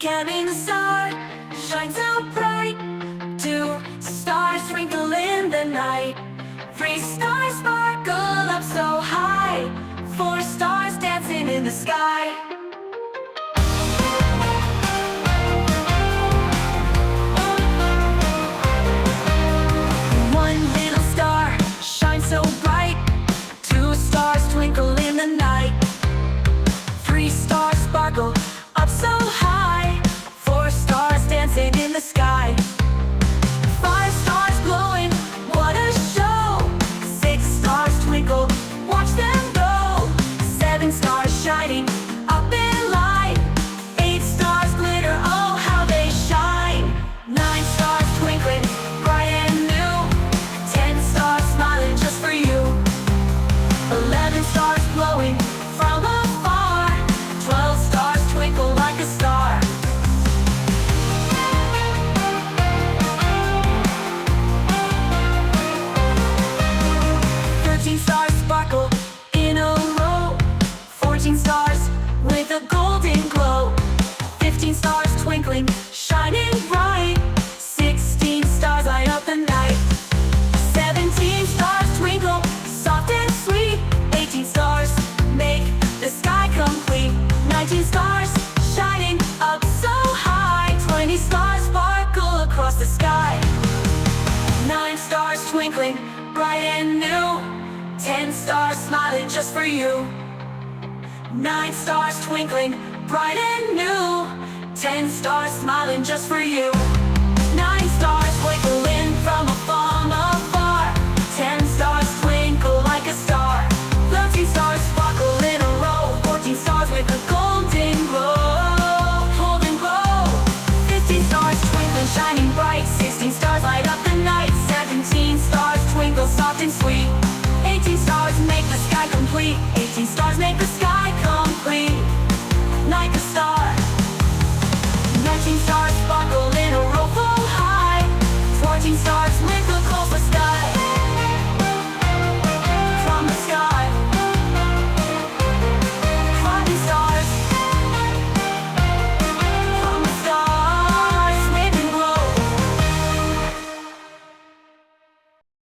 Counting the star shines so bright. 2 stars twinkle in the night. 3 stars sparkle up so high. 4 stars dancing in the sky. One little star shines so bright. 2 stars twinkle in the night. 3 stars sparkle up so high. 4 stars dancing in the sky. 5 stars glowing, what a show. 6 stars twinkle, watch them go. 7 stars shining up in light. 8 stars glitter, oh how they shine. 9 stars twinkling, bright and new. 10 stars smiling just for you. 11 stars glowing from afar. 12 stars twinkle like a star. 13 stars sparkle in a row. 14 stars with a golden glow. 15 stars twinkling, shining bright. 16 stars light up the night. 17 stars twinkle, soft and sweet. 18 stars make the sky complete. 19 stars shining up so high. 20 stars sparkle across the sky. 9 stars twinkling, bright and new. 10 stars smiling just for you. 9 stars twinkling, bright and new. 10 stars smiling just for you. 9 stars twinkle in from afar. 10 stars twinkle like a star. 13 stars sparkle in a row. 14 stars with a golden glow. 15 stars twinkling, shining bright. 16 stars light up the night. 17 stars twinkle, soft and sweet. 18 stars make the sky complete. 18 stars make the